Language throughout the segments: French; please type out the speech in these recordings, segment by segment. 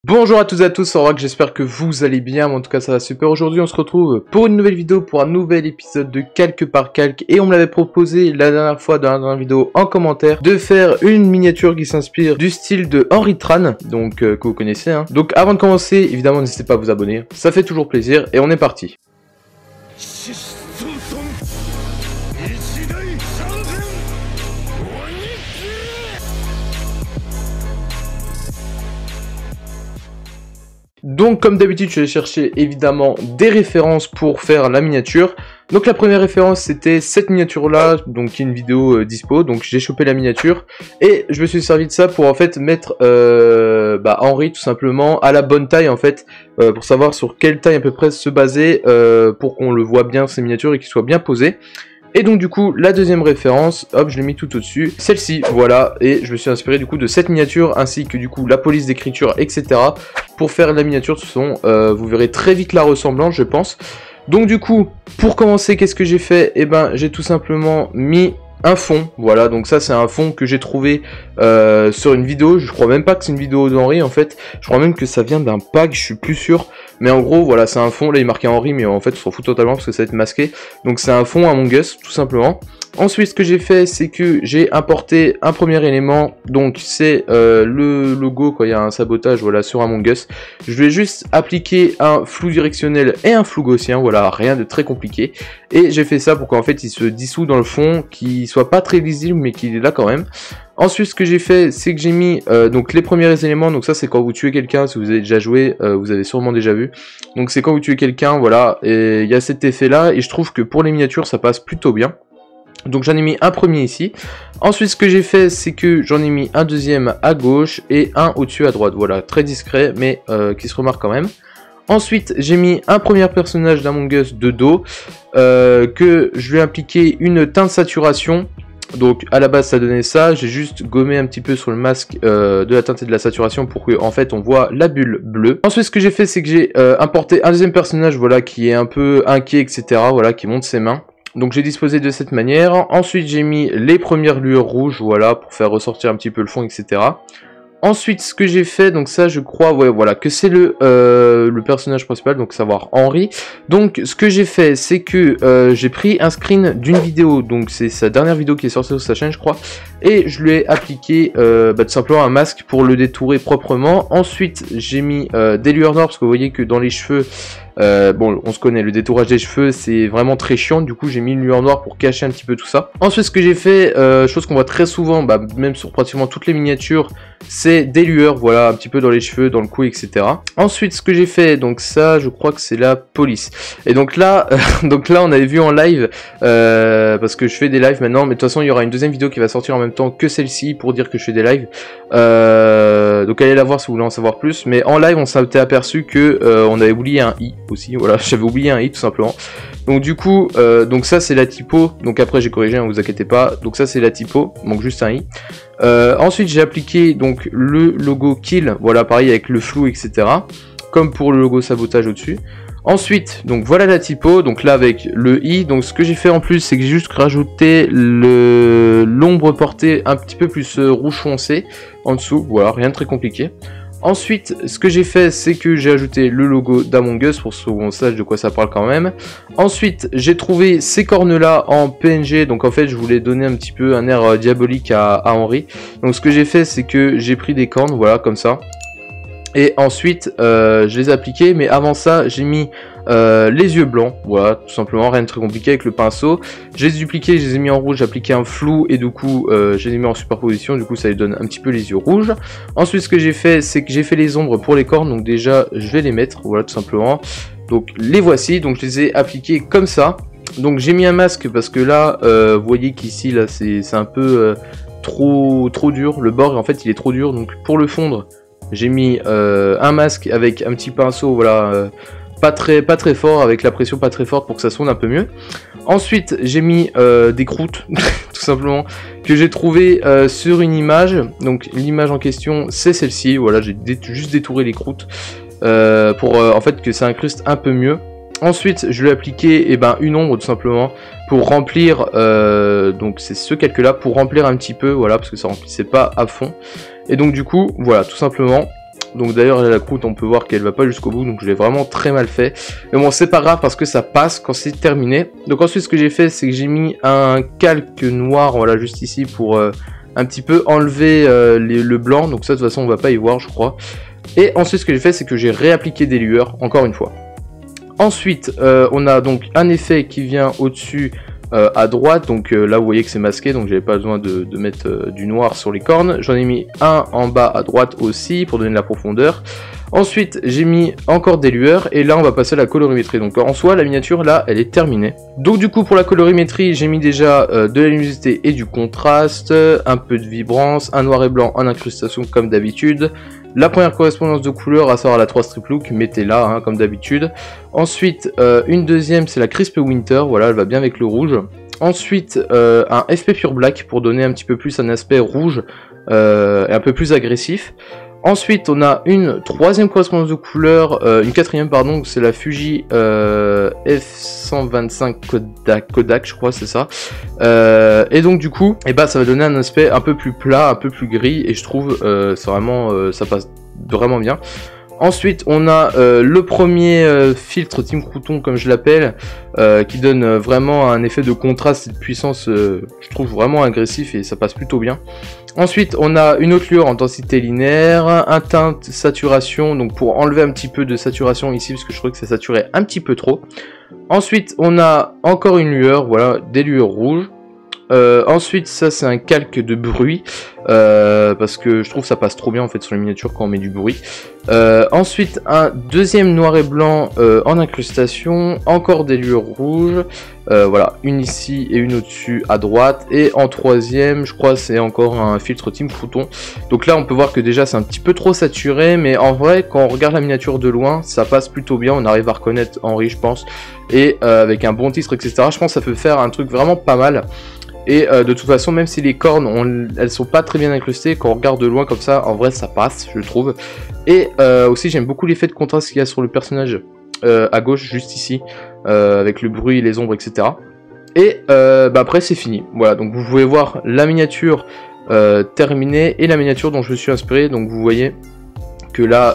Bonjour à toutes et à tous, c'est Rock, j'espère que vous allez bien, en tout cas ça va super. Aujourd'hui on se retrouve pour une nouvelle vidéo, pour un nouvel épisode de Calque par Calque. Et on me l'avait proposé la dernière fois dans la dernière vidéo en commentaire de faire une miniature qui s'inspire du style de Henri Tran, donc que vous connaissez. Donc avant de commencer, évidemment n'hésitez pas à vous abonner, ça fait toujours plaisir et on est parti. Donc comme d'habitude je vais chercher évidemment des références pour faire la miniature. Donc la première référence c'était cette miniature là, donc qui est une vidéo dispo, donc j'ai chopé la miniature et je me suis servi de ça pour en fait mettre Henri tout simplement à la bonne taille en fait, pour savoir sur quelle taille à peu près se baser pour qu'on le voit bien ces miniatures et qu'il soit bien posé. Et donc du coup la deuxième référence, hop je l'ai mis tout au dessus, celle-ci voilà, et je me suis inspiré du coup de cette miniature ainsi que du coup la police d'écriture etc. pour faire la miniature. De toute façon vous verrez très vite la ressemblance je pense. Donc du coup pour commencer qu'est-ce que j'ai fait? Eh ben j'ai tout simplement mis un fond, voilà, donc ça c'est un fond que j'ai trouvé sur une vidéo, je crois même pas que c'est une vidéo d'Henri en fait, je crois même que ça vient d'un pack, je suis plus sûr, mais en gros voilà c'est un fond, là il est marqué Henri mais en fait on s'en fout totalement parce que ça va être masqué, donc c'est un fond Among Us tout simplement. Ensuite ce que j'ai fait c'est que j'ai importé un premier élément, donc c'est le logo quand il y a un sabotage voilà sur Among Us. Je vais juste appliquer un flou directionnel et un flou gaussien, voilà rien de très compliqué. Et j'ai fait ça pour qu'en fait il se dissout dans le fond, qu'il soit pas très visible mais qu'il est là quand même. Ensuite ce que j'ai fait c'est que j'ai mis donc les premiers éléments, donc ça c'est quand vous tuez quelqu'un, si vous avez déjà joué, vous avez sûrement déjà vu. Donc c'est quand vous tuez quelqu'un, voilà, et il y a cet effet là et je trouve que pour les miniatures ça passe plutôt bien. Donc j'en ai mis un premier ici. Ensuite ce que j'ai fait c'est que j'en ai mis un deuxième à gauche et un au-dessus à droite. Voilà, très discret mais qui se remarque quand même. Ensuite j'ai mis un premier personnage d'Among Us de dos que je lui ai appliqué une teinte saturation. Donc à la base ça donnait ça, j'ai juste gommé un petit peu sur le masque de la teinte et de la saturation pour que en fait on voit la bulle bleue. Ensuite ce que j'ai fait c'est que j'ai importé un deuxième personnage voilà qui est un peu inquiet etc. Voilà qui monte ses mains. Donc j'ai disposé de cette manière. Ensuite j'ai mis les premières lueurs rouges, voilà, pour faire ressortir un petit peu le fond, etc. Ensuite ce que j'ai fait, donc ça je crois, ouais voilà, que c'est le personnage principal, donc savoir Henri. Donc ce que j'ai fait, c'est que j'ai pris un screen d'une vidéo, donc c'est sa dernière vidéo qui est sortie sur sa chaîne je crois. Et je lui ai appliqué tout simplement un masque pour le détourer proprement. Ensuite j'ai mis des lueurs noires, parce que vous voyez que dans les cheveux... bon on se connaît, le détourage des cheveux c'est vraiment très chiant, du coup j'ai mis une lueur noire pour cacher un petit peu tout ça. Ensuite ce que j'ai fait, chose qu'on voit très souvent, même sur pratiquement toutes les miniatures, c'est des lueurs, voilà, un petit peu dans les cheveux, dans le cou, etc. Ensuite ce que j'ai fait, donc ça je crois que c'est la police. Et donc là, on avait vu en live, parce que je fais des lives maintenant, mais de toute façon il y aura une deuxième vidéo qui va sortir en même temps que celle-ci pour dire que je fais des lives. Donc allez la voir si vous voulez en savoir plus, mais en live on s'était aperçu que on avait oublié un i aussi, voilà, j'avais oublié un i tout simplement. Donc du coup, donc ça c'est la typo, donc après j'ai corrigé, ne vous inquiétez pas, donc ça c'est la typo, donc juste un i. Ensuite j'ai appliqué donc le logo kill, voilà pareil avec le flou etc. Comme pour le logo sabotage au-dessus. Ensuite, donc voilà la typo, donc là avec le i, donc ce que j'ai fait en plus c'est que j'ai juste rajouté l'ombre portée un petit peu plus rouge foncé en dessous, voilà, rien de très compliqué. Ensuite, ce que j'ai fait, c'est que j'ai ajouté le logo d'Among Us pour qu'on sache de quoi ça parle quand même. Ensuite, j'ai trouvé ces cornes-là en PNG, donc en fait, je voulais donner un petit peu un air diabolique à Henri. Donc ce que j'ai fait, c'est que j'ai pris des cornes, voilà, comme ça. Et ensuite, je les ai appliqués, mais avant ça, j'ai mis les yeux blancs, voilà, tout simplement, rien de très compliqué avec le pinceau. Je les ai dupliqués, je les ai mis en rouge, j'ai appliqué un flou, et du coup, je les ai mis en superposition, du coup, ça lui donne un petit peu les yeux rouges. Ensuite, ce que j'ai fait, c'est que j'ai fait les ombres pour les cornes, donc déjà, je vais les mettre, voilà, tout simplement. Donc, les voici, donc je les ai appliqués comme ça. Donc, j'ai mis un masque, parce que là, vous voyez qu'ici, là, c'est un peu trop dur, le bord, en fait, il est trop dur, donc pour le fondre, j'ai mis un masque avec un petit pinceau, voilà, pas très fort, avec la pression pas très forte pour que ça sonne un peu mieux. Ensuite j'ai mis des croûtes tout simplement que j'ai trouvé sur une image, donc l'image en question c'est celle-ci, voilà, j'ai juste détouré les croûtes pour en fait que ça incruste un peu mieux. Ensuite je lui ai appliqué une ombre tout simplement pour remplir, donc c'est ce calque là, pour remplir un petit peu, voilà, parce que ça remplissait pas à fond. Et donc du coup voilà, tout simplement Donc d'ailleurs la croûte on peut voir qu'elle va pas jusqu'au bout, donc je l'ai vraiment très mal fait. Mais bon c'est pas grave parce que ça passe quand c'est terminé. Donc ensuite ce que j'ai fait c'est que j'ai mis un calque noir, voilà juste ici pour un petit peu enlever le blanc. Donc ça de toute façon on va pas y voir je crois. Et ensuite ce que j'ai fait c'est que j'ai réappliqué des lueurs encore une fois. Ensuite on a donc un effet qui vient au-dessus à droite, donc là vous voyez que c'est masqué, donc j'avais pas besoin de mettre du noir sur les cornes. J'en ai mis un en bas à droite aussi pour donner de la profondeur. Ensuite j'ai mis encore des lueurs et là on va passer à la colorimétrie. Donc en soi la miniature là elle est terminée. Donc du coup pour la colorimétrie j'ai mis déjà de la luminosité et du contraste, un peu de vibrance, un noir et blanc en incrustation comme d'habitude. La première correspondance de couleur, à savoir la 3 strip look, mettez-la hein, comme d'habitude. Ensuite, une deuxième, c'est la Crisp Winter, voilà, elle va bien avec le rouge. Ensuite, un FP Pure Black pour donner un petit peu plus un aspect rouge et un peu plus agressif. Ensuite, on a une troisième correspondance de couleur, une quatrième pardon, c'est la Fuji F125 Kodak, je crois, c'est ça. Et donc du coup, ça va donner un aspect un peu plus plat, un peu plus gris, et je trouve c'est vraiment, ça passe vraiment bien. Ensuite, on a le premier filtre Team Crouton, comme je l'appelle, qui donne vraiment un effet de contraste et de puissance, je trouve vraiment agressif et ça passe plutôt bien. Ensuite, on a une autre lueur en densité linéaire, un teinte saturation, donc pour enlever un petit peu de saturation ici, parce que je trouve que ça saturait un petit peu trop. Ensuite, on a encore une lueur, voilà, des lueurs rouges. Ensuite ça c'est un calque de bruit parce que je trouve que ça passe trop bien en fait sur les miniatures quand on met du bruit. Ensuite un deuxième noir et blanc en incrustation, encore des lueurs rouges, voilà, une ici et une au-dessus à droite, et en troisième je crois c'est encore un filtre Team Crouton. Donc là on peut voir que déjà c'est un petit peu trop saturé, mais en vrai quand on regarde la miniature de loin ça passe plutôt bien, on arrive à reconnaître Henri je pense, et avec un bon titre etc, je pense que ça peut faire un truc vraiment pas mal. Et de toute façon, même si les cornes, elles sont pas très bien incrustées, quand on regarde de loin comme ça, en vrai ça passe, je trouve. Et aussi j'aime beaucoup l'effet de contraste qu'il y a sur le personnage à gauche, juste ici, avec le bruit, les ombres, etc. Et après c'est fini. Voilà, donc vous pouvez voir la miniature terminée et la miniature dont je me suis inspiré. Donc vous voyez que là,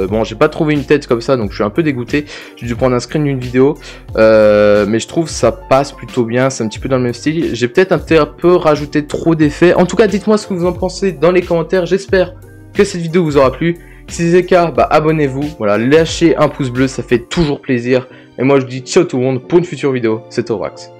bon, j'ai pas trouvé une tête comme ça, donc je suis un peu dégoûté. J'ai dû prendre un screen d'une vidéo, mais je trouve ça passe plutôt bien. C'est un petit peu dans le même style. J'ai peut-être un peu rajouté trop d'effets. En tout cas, dites-moi ce que vous en pensez dans les commentaires. J'espère que cette vidéo vous aura plu. Si c'est le cas, abonnez-vous. Voilà, lâchez un pouce bleu, ça fait toujours plaisir. Et moi, je dis ciao tout le monde pour une future vidéo. C'est Torax.